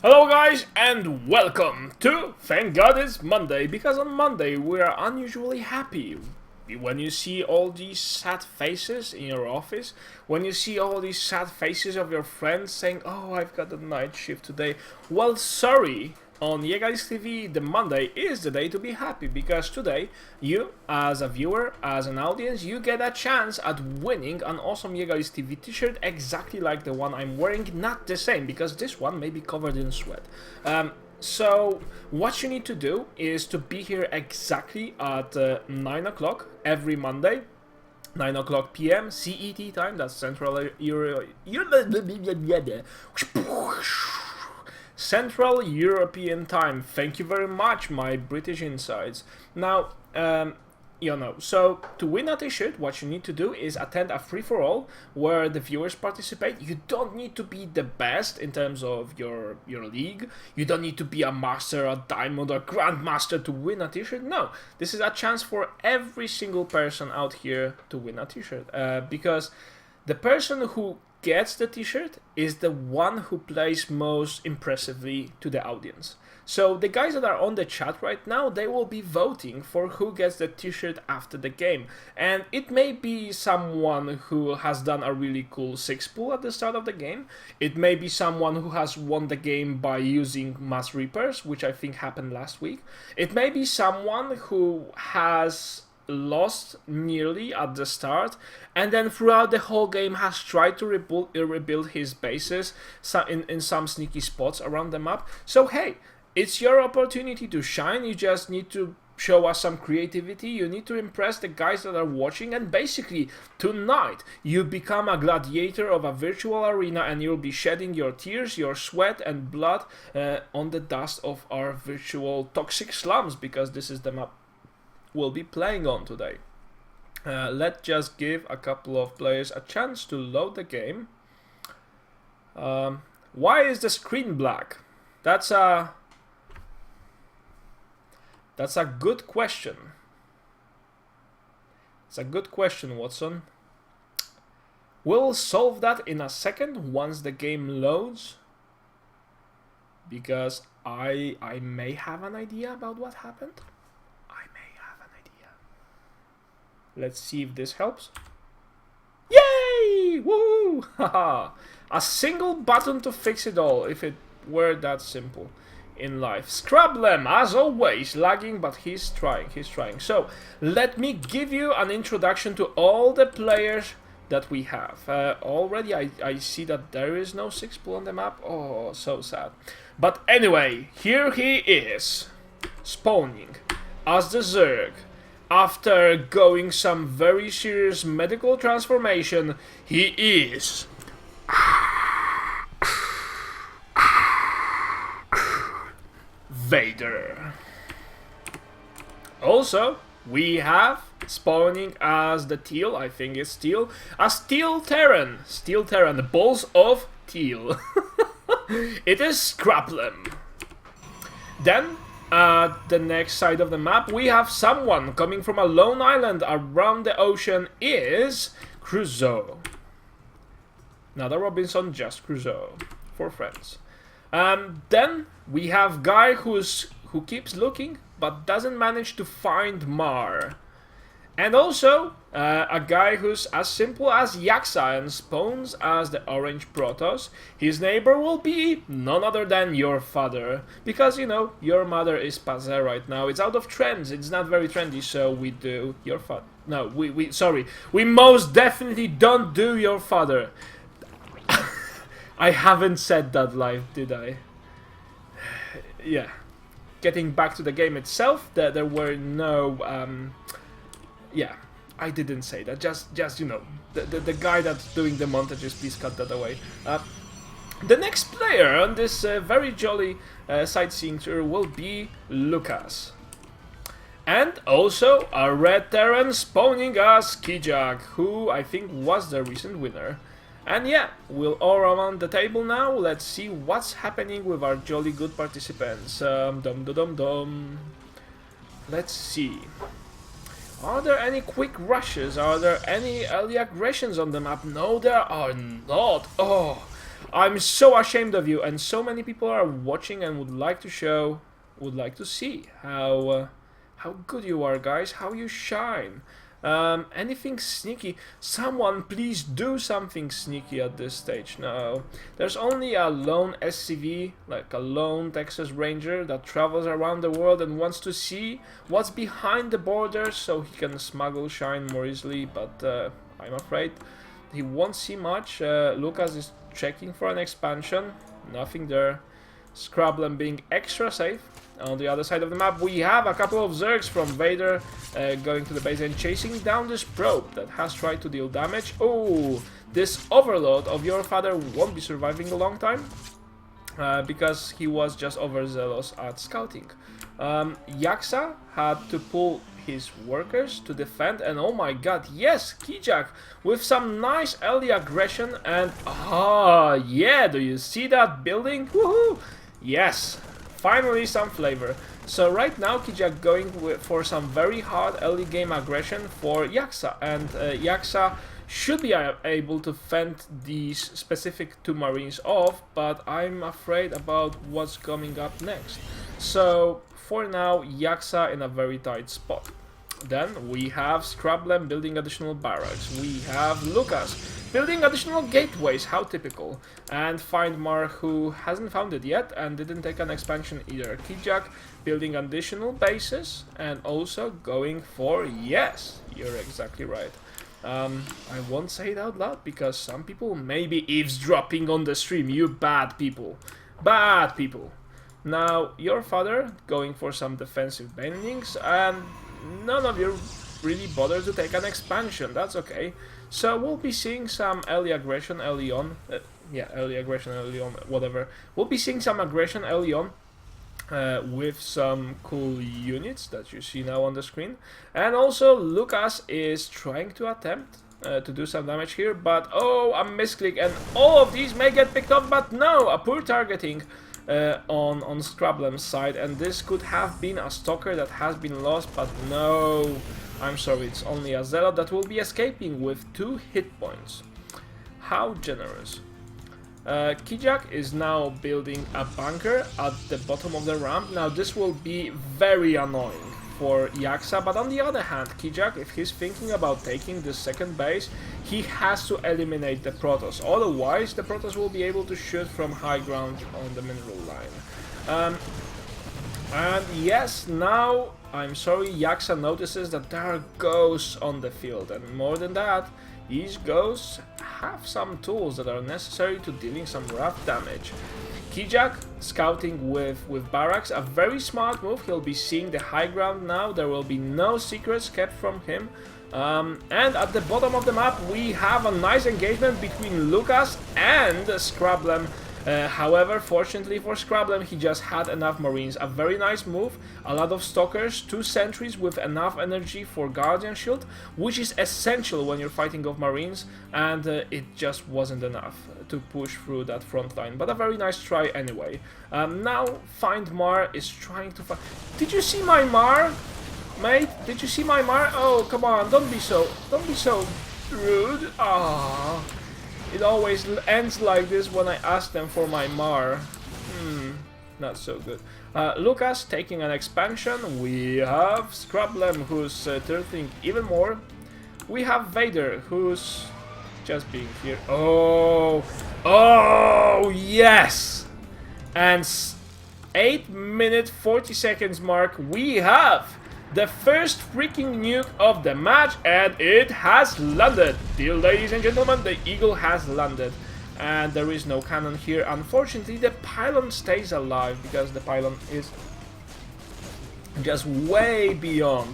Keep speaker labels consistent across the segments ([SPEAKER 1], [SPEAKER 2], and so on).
[SPEAKER 1] Hello guys and welcome to Thank God It's Monday, because on Monday we are unusually happy. When you see all these sad faces in your office, when you see all these sad faces of your friends saying, "Oh, I've got a night shift today," well, sorry. On Yegalis TV, the Monday is the day to be happy, because today, you, as a viewer, as an audience, you get a chance at winning an awesome Yegalis TV t-shirt exactly like the one I'm wearing, not the same, because this one may be covered in sweat. So, what you need to do is to be here exactly at 9 o'clock every Monday. 9 o'clock p.m. CET time, that's Central European time. Thank you very much, my British insides. Now, so to win a t-shirt, what you need to do is attend a free-for-all where the viewers participate. You don't need to be the best in terms of your league. You don't need to be a master, a diamond, or grandmaster to win a t-shirt. No, this is a chance for every single person out here to win a t-shirt, because the person who gets the t-shirt is the one who plays most impressively to the audience. So the guys that are on the chat right now, they will be voting for who gets the t-shirt after the game. And it may be someone who has done a really cool 6-pull at the start of the game. It may be someone who has won the game by using Mass Reapers, which I think happened last week. It may be someone who has lost nearly at the start and then throughout the whole game has tried to rebuild his bases in some sneaky spots around the map. So hey, it's your opportunity to shine. You just need to show us some creativity. You need to impress the guys that are watching, and basically tonight you become a gladiator of a virtual arena and you'll be shedding your tears, your sweat and blood on the dust of our virtual toxic slums, because this is the map we'll be playing on today. Let's just give a couple of players a chance to load the game. Why is the screen black? That's a good question. It's a good question, Watson. We'll solve that in a second once the game loads, because I may have an idea about what happened. Let's see if this helps. Yay! Woo! Haha! A single button to fix it all, if it were that simple in life. Scrablem, as always, lagging, but he's trying. So, let me give you an introduction to all the players that we have. Already, I see that there is no 6-pull on the map. Oh, so sad. But anyway, here he is, spawning as the Zerg. After going some very serious medical transformation, he is Vader. Also, we have spawning as the Teal, I think it's Teal, a Steel Terran, the balls of Teal. It is Scraplem. Then, at the next side of the map, we have someone coming from a lone island around the ocean is Crusoe. Not a Robinson, just Crusoe. For friends. Then we have guy who keeps looking but doesn't manage to find Mar. And also a guy who's as simple as Yaksa and spawns as the orange Protoss. His neighbor will be none other than your father, because you know your mother is passé right now. It's out of trends. It's not very trendy, so we do your father. No, we most definitely don't do your father. I haven't said that live, did I? Yeah. Getting back to the game itself, there were no yeah, I didn't say that. Just you know, the guy that's doing the montages, please cut that away. The next player on this very jolly sightseeing tour will be Lucas. And also a red Terran spawning as Kijak, who I think was the recent winner. And yeah, we'll all around the table now. Let's see what's happening with our jolly good participants. Let's see. Are there any quick rushes? Are there any early aggressions on the map? No, there are not. Oh, I'm so ashamed of you, and so many people are watching and would like to see how good you are, guys, how you shine. Anything sneaky? Someone please do something sneaky at this stage. No, there's only a lone SCV, like a lone Texas Ranger that travels around the world and wants to see what's behind the borders so he can smuggle shine more easily, but I'm afraid he won't see much. Lucas is checking for an expansion, nothing there. Scrabblem being extra safe. On the other side of the map, we have a couple of Zergs from Vader going to the base and chasing down this probe that has tried to deal damage. Oh, this overload of your father won't be surviving a long time because he was just overzealous at scouting. Yaksa had to pull his workers to defend, and oh my god, yes, Kijak with some nice early aggression, and yeah, do you see that building? Woohoo! Yes, finally some flavor. So right now Kijak going for some very hard early game aggression for Yaksa, and Yaksa should be able to fend these specific two marines off, but I'm afraid about what's coming up next. So for now, Yaksa in a very tight spot. Then we have Scrabblem building additional barracks. We have Lucas building additional gateways, how typical. And Findmar, who hasn't found it yet and didn't take an expansion either. Kijak building additional bases and also going for, yes, you're exactly right. I won't say it out loud because some people may be eavesdropping on the stream. You bad people. Bad people. Now, your father going for some defensive banelings, and none of you really bothered to take an expansion. That's okay. So we'll be seeing some early aggression early on. Early aggression early on, whatever. We'll be seeing some aggression early on with some cool units that you see now on the screen. And also, Lucas is trying to attempt to do some damage here, but oh, a misclick, and all of these may get picked up, but no, a poor targeting on Scrabblem's side, and this could have been a stalker that has been lost, but no, I'm sorry, it's only a zealot that will be escaping with 2 hit points. How generous. Kijak is now building a bunker at the bottom of the ramp. Now this will be very annoying for Yaksa, but on the other hand, Kijak, if he's thinking about taking the second base, he has to eliminate the Protoss, otherwise the Protoss will be able to shoot from high ground on the mineral line. And yes, now, I'm sorry, Yaksa notices that there are ghosts on the field, and more than that, these ghosts have some tools that are necessary to dealing some rough damage. Kijak scouting with barracks, a very smart move. He'll be seeing the high ground now. There will be no secrets kept from him. And at the bottom of the map, we have a nice engagement between Lucas and Scrabblem. However, fortunately for Scrabblem, he just had enough marines. A very nice move, a lot of stalkers, 2 sentries with enough energy for Guardian Shield, which is essential when you're fighting off marines, and it just wasn't enough to push through that front line. But a very nice try anyway. Now, Findmar is trying to find... Did you see my Mar? Mate, did you see my Mar? Oh, come on, don't be so rude. Ah. It always ends like this when I ask them for my Mar. Not so good. Lucas taking an expansion. We have Scrabblem, who's tilting even more. We have Vader, who's just being here. Oh, yes! And 8 minute 40 seconds mark, we have the first freaking nuke of the match, and it has landed. Dear ladies and gentlemen, the Eagle has landed. And there is no cannon here. Unfortunately, the pylon stays alive because the pylon is just way beyond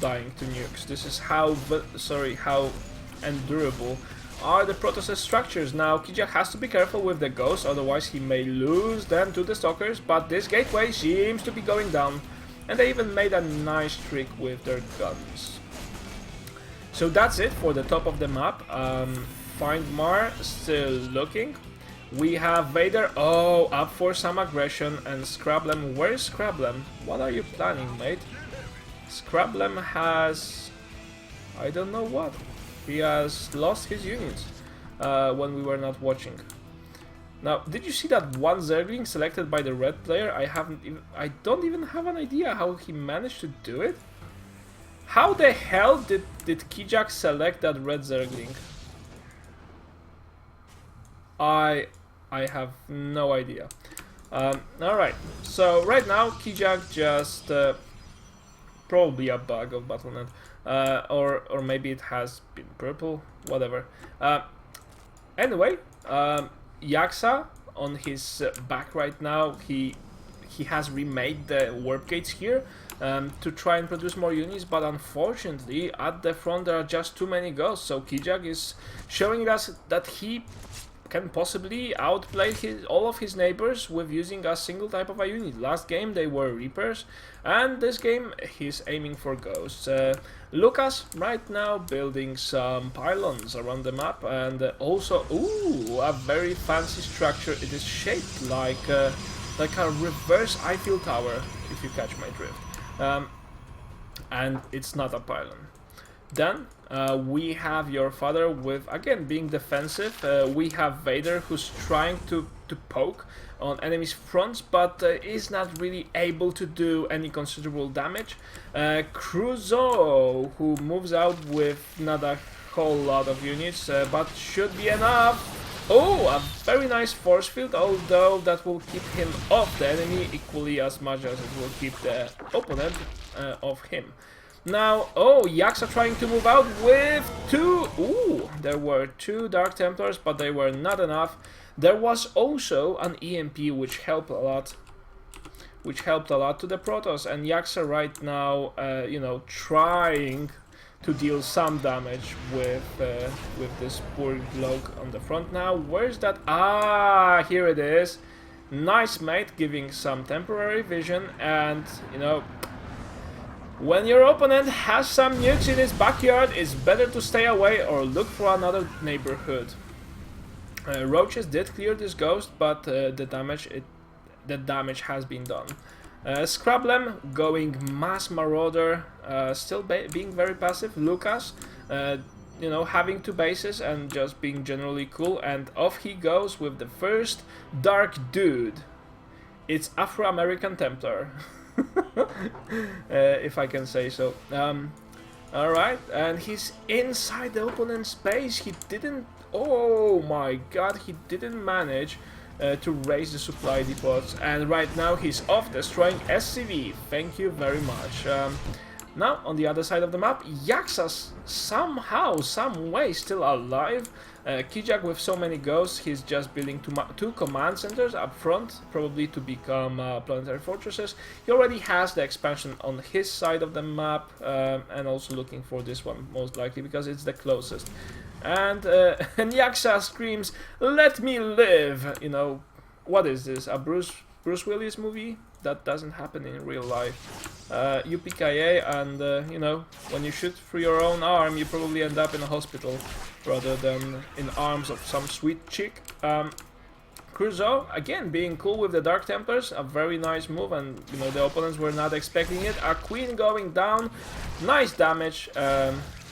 [SPEAKER 1] dying to nukes. This is how endurable are the Protoss structures. Now, Kijak has to be careful with the ghosts, otherwise he may lose them to the stalkers, but this gateway seems to be going down. And they even made a nice trick with their guns. So that's it for the top of the map. Findmar still looking. We have Vader, up for some aggression, and Scrabblem. Where is Scrabblem? What are you planning, mate? Scrabblem has... I don't know what. He has lost his units when we were not watching. Now, did you see that one Zergling selected by the red player? I don't even have an idea how he managed to do it. How the hell did Kijak select that red Zergling? I have no idea. Alright, so right now Kijak just probably a bug of Battle.net, or maybe it has been purple, whatever. Anyway, Yaksa on his back right now, he has remade the warp gates here to try and produce more units, but unfortunately at the front there are just too many ghosts, so Kijak is showing us that he can possibly outplay all of his neighbors with using a single type of a unit. Last game they were Reapers, and this game he's aiming for Ghosts. Lucas right now building some pylons around the map, and also, ooh, a very fancy structure. It is shaped like a reverse Eiffel Tower, if you catch my drift. And it's not a pylon. Then we have your father with, again, being defensive. We have Vader who's trying to poke on enemies' fronts, but is not really able to do any considerable damage. Crusoe, who moves out with not a whole lot of units, but should be enough. Oh, a very nice force field, although that will keep him off the enemy equally as much as it will keep the opponent off him. Now, oh, Yaksa trying to move out with two. Ooh, there were two Dark Templars, but they were not enough. There was also an EMP, which helped a lot. To the Protoss, and Yaksa right now, you know, trying to deal some damage with this poor Gloke on the front. Now, where's that? Ah, here it is. Nice, mate, giving some temporary vision, and you know, when your opponent has some nukes in his backyard, it's better to stay away or look for another neighborhood. Roaches did clear this ghost, but the damage has been done. Scrablem going mass marauder, still being very passive. Lucas, you know, having two bases and just being generally cool, and off he goes with the first dark dude. It's Afro-American Templar. If I can say so. Alright, and he's inside the opponent's base. He didn't, oh my god, he didn't manage to raise the supply depots, and right now he's off destroying SCV. Thank you very much. Now, on the other side of the map, Yaksa's somehow, some way still alive. Kijak with so many ghosts, he's just building two command centers up front, probably to become planetary fortresses. He already has the expansion on his side of the map, and also looking for this one, most likely, because it's the closest. And Yaksa screams, "Let me live!" You know, what is this, a Bruce Willis movie? That doesn't happen in real life. UPKA, and you know, when you shoot through your own arm, you probably end up in a hospital rather than in arms of some sweet chick. Crusoe, again, being cool with the Dark Templars, a very nice move, and you know, the opponents were not expecting it. A Queen going down, nice damage.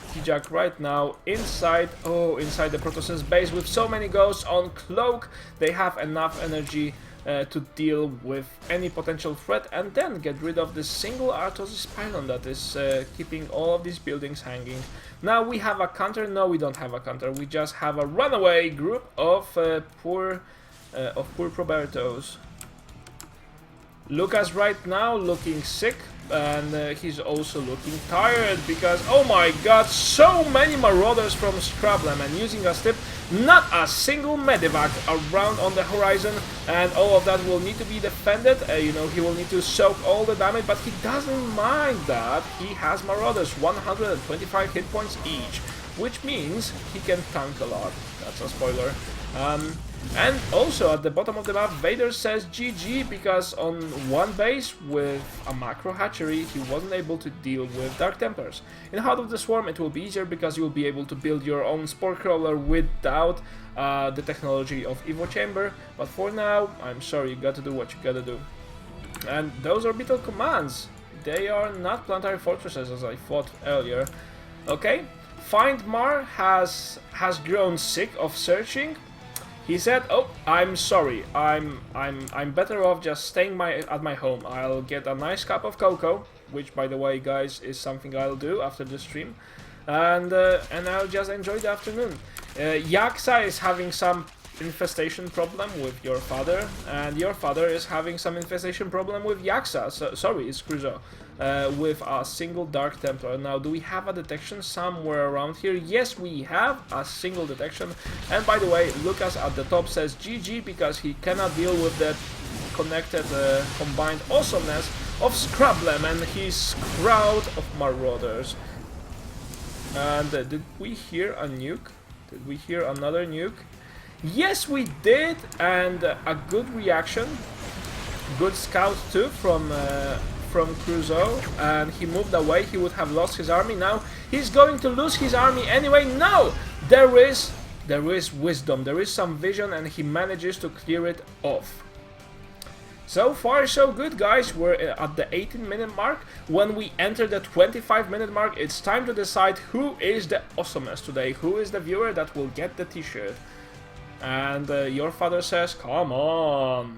[SPEAKER 1] Kijak right now inside the Protoss's base with so many ghosts on Cloak. They have enough energy to deal with any potential threat, and then get rid of the single Artosis pylon that is keeping all of these buildings hanging. Now we have a counter. No, we don't have a counter. We just have a runaway group of poor Probertos. Lucas right now looking sick, and he's also looking tired because, oh my god, so many marauders from Scrablem, and using a stip, not a single medevac around on the horizon, and all of that will need to be defended. You know, he will need to soak all the damage, but he doesn't mind that. He has marauders, 125 hit points each, which means he can tank a lot. That's a spoiler. And also at the bottom of the map, Vader says GG because on one base with a macro hatchery, he wasn't able to deal with Dark Templars. In Heart of the Swarm, it will be easier because you will be able to build your own Spore Crawler without the technology of Evo Chamber. But for now, I'm sorry, you gotta do what you gotta do. And those orbital commands, they are not planetary fortresses as I thought earlier. Okay, Find Mar has grown sick of searching. He said, "Oh, I'm sorry. I'm better off just staying at my home. I'll get a nice cup of cocoa, which, by the way, guys, is something I'll do after the stream, and I'll just enjoy the afternoon." Yaksa is having some infestation problem with your father, and your father is having some infestation problem with Yaksa. So, sorry, it's Crusoe. With a single Dark Templar. Now, do we have a detection somewhere around here? Yes, we have a single detection. And by the way, Lucas at the top says GG because he cannot deal with that connected, combined awesomeness of Scrablem and his crowd of marauders. And did we hear a nuke? Did we hear another nuke? Yes, we did, and a good reaction. Good scout too from Crusoe, and he moved away. He would have lost his army. Now he's going to lose his army anyway. No, there is wisdom, there is some vision, and he manages to clear it off. So far so good, guys. We're at the 18-minute mark. When we enter the 25-minute mark, it's time to decide who is the awesomest today, who is the viewer that will get the t-shirt. And your father says, come on.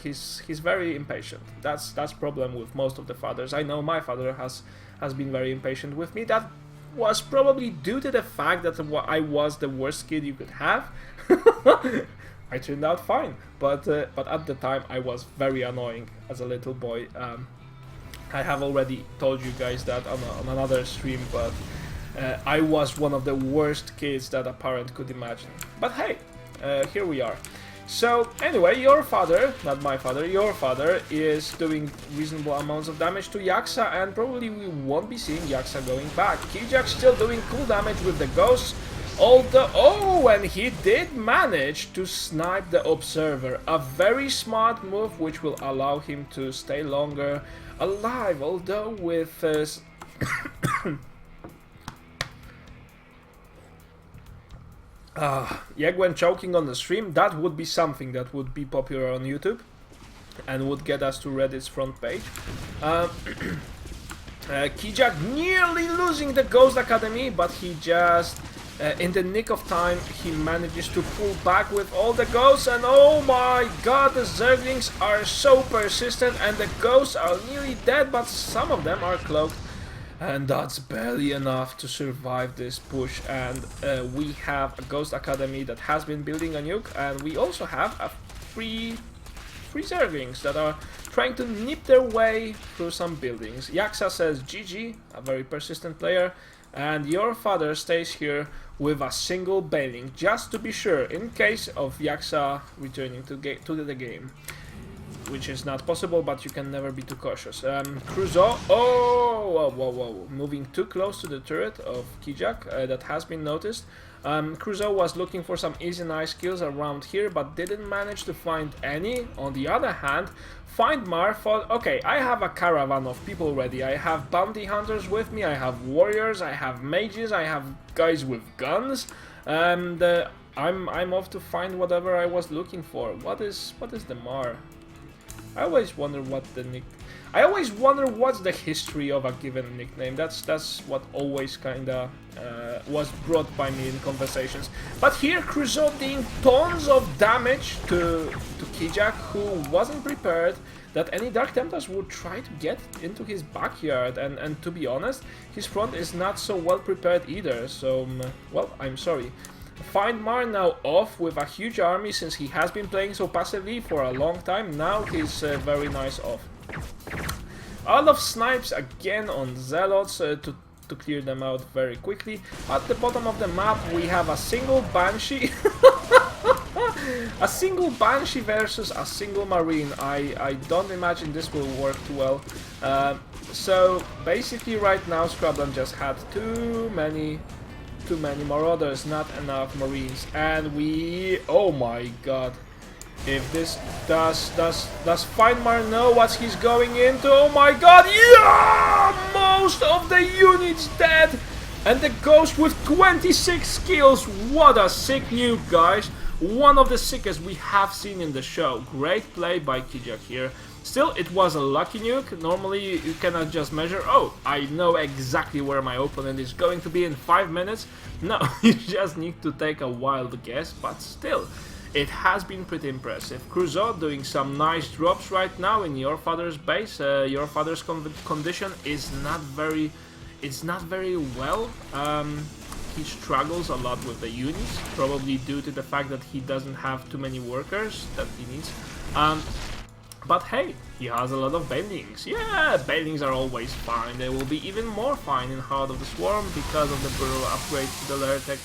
[SPEAKER 1] He's very impatient. That's problem with most of the fathers. I know my father has been very impatient with me. That was probably due to the fact that I was the worst kid you could have. I turned out fine, but at the time I was very annoying as a little boy. I have already told you guys that on another stream, but I was one of the worst kids that a parent could imagine. But hey, here we are. So anyway, your father, not my father, your father is doing reasonable amounts of damage to Yaksa, and probably we won't be seeing Yaksa going back. Kijak's still doing cool damage with the ghosts, although, oh, and he did manage to snipe the observer. A very smart move which will allow him to stay longer alive, although with Yegwen choking on the stream, that would be something that would be popular on YouTube and would get us to Reddit's front page. Kijak nearly losing the Ghost Academy, but he just, in the nick of time, he manages to pull back with all the ghosts, and oh my god, the Zerglings are so persistent, and the ghosts are nearly dead, but some of them are cloaked. And that's barely enough to survive this push, and we have a Ghost Academy that has been building a nuke, and we also have a three Zerglings that are trying to nip their way through some buildings. Yaksa says GG, a very persistent player, and your father stays here with a single Bailing, just to be sure, in case of Yaksa returning to the game. Which is not possible, but you can never be too cautious. Crusoe, oh, whoa, moving too close to the turret of Kijak, that has been noticed. Crusoe was looking for some easy nice kills around here, but didn't manage to find any. On the other hand, Findmar thought, okay, I have a caravan of people ready. I have bounty hunters with me, I have warriors, I have mages, I have guys with guns, and I'm off to find whatever I was looking for. What is the Mar? I always wonder what's the history of a given nickname. That's what always kinda was brought by me in conversations. But here Crusoe doing tons of damage to Kijak, who wasn't prepared that any Dark Templars would try to get into his backyard, and to be honest, his front is not so well prepared either, so, well, I'm sorry. Findmar now off with a huge army, since he has been playing so passively for a long time. Now he's very nice off. A lot of snipes again on Zealots to clear them out very quickly. At the bottom of the map we have a single Banshee. A single Banshee versus a single Marine. I don't imagine this will work too well. So basically right now Scrubland just had too many marauders, not enough marines, and we, oh my god, if this does Findmar know what he's going into? Oh my god, yeah, most of the units dead, and the ghost with 26 kills. What a sick nuke, guys, one of the sickest we have seen in the show. Great play by Kijak here. Still, it was a lucky nuke. Normally you cannot just measure, oh, I know exactly where my opponent is going to be in 5 minutes. No, you just need to take a wild guess, but still, it has been pretty impressive. Crusoe doing some nice drops right now in your father's base. Your father's condition is not very, it's not very well. He struggles a lot with the units, probably due to the fact that he doesn't have too many workers that he needs. But hey, he has a lot of Banelings. Yeah, Banelings are always fine. They will be even more fine in Heart of the Swarm because of the Burrow upgrade to the Lurtek.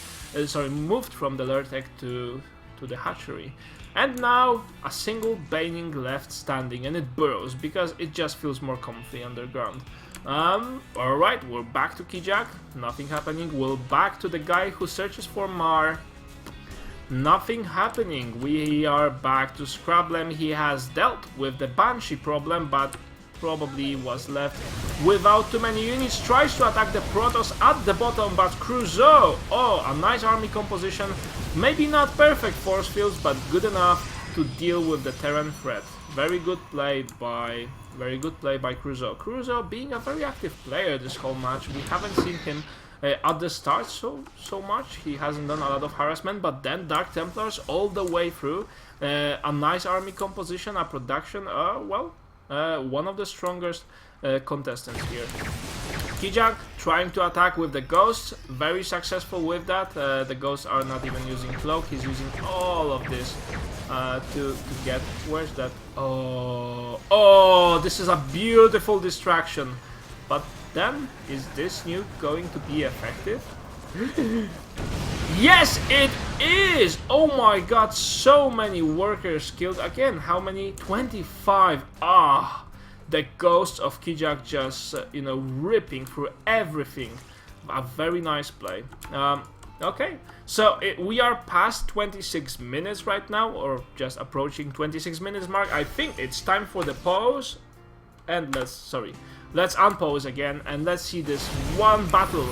[SPEAKER 1] Moved from the Lurtek to the hatchery. And now a single Baneling left standing, and it burrows because it just feels more comfy underground. Alright, we're back to Kijak. Nothing happening. We're back to the guy who searches for Mar. Nothing happening. We are back to Scrablem. He has dealt with the Banshee problem, but probably was left without too many units. Tries to attack the Protoss at the bottom, but Crusoe, oh, a nice army composition. Maybe not perfect force fields, but good enough to deal with the Terran threat. Very good play by Crusoe. Crusoe being a very active player this whole match. We haven't seen him at the start so much. He hasn't done a lot of harassment, but then Dark Templars all the way through. A nice army composition, a production. One of the strongest contestants here. Kijak trying to attack with the Ghosts, very successful with that. The Ghosts are not even using Cloak, he's using all of this to get... Where's that? Oh, this is a beautiful distraction. But then, is this nuke going to be effective? Yes, it is! Oh my god, so many workers killed. Again, how many? 25. Ah, the Ghosts of Kijak just, ripping through everything. A very nice play. Okay, so we are past 26 minutes right now, or just approaching 26 minutes mark. I think it's time for the pause. And let's unpause again, and let's see this one battle.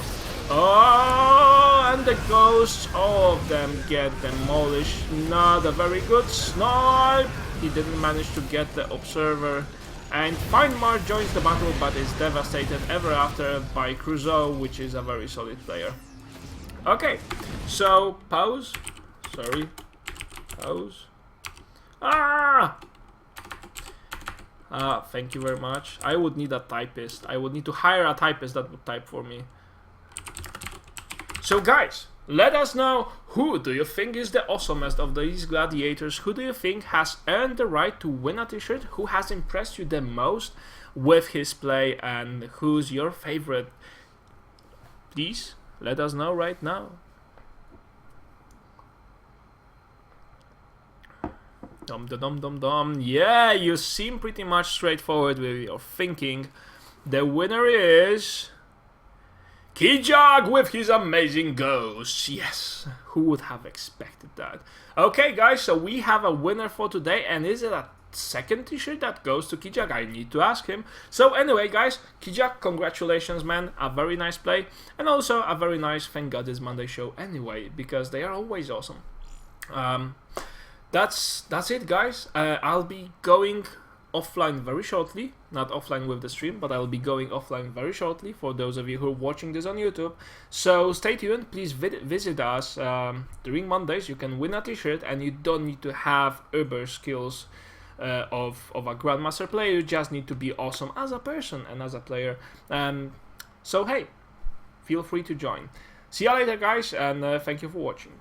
[SPEAKER 1] Oh, and the Ghosts, all of them get demolished. Not a very good snipe. He didn't manage to get the Observer. And Finemar joins the battle, but is devastated ever after by Crusoe, which is a very solid player. Okay, so pause. Pause. Thank you very much. I would need a typist. I would need to hire a typist that would type for me. So guys, let us know, who do you think is the awesomest of these gladiators? Who do you think has earned the right to win a t-shirt? Who has impressed you the most with his play? And who's your favorite? Please, let us know right now. Dum dum dum dum. Yeah, you seem pretty much straightforward with your thinking. The winner is Kijak with his amazing Ghosts. Yes, who would have expected that? Okay, guys, so we have a winner for today, and is it a second t-shirt that goes to Kijak? I need to ask him. So anyway, guys, Kijak, congratulations, man. A very nice play, and also a very nice Thank God It's Monday show anyway, because they are always awesome. That's it, guys. I'll be going offline very shortly. Not offline with the stream, but I'll be going offline very shortly for those of you who are watching this on YouTube. So stay tuned. Please visit us during Mondays. You can win a t-shirt, and you don't need to have uber skills of a Grandmaster player. You just need to be awesome as a person and as a player. So hey, feel free to join. See you later, guys, and thank you for watching.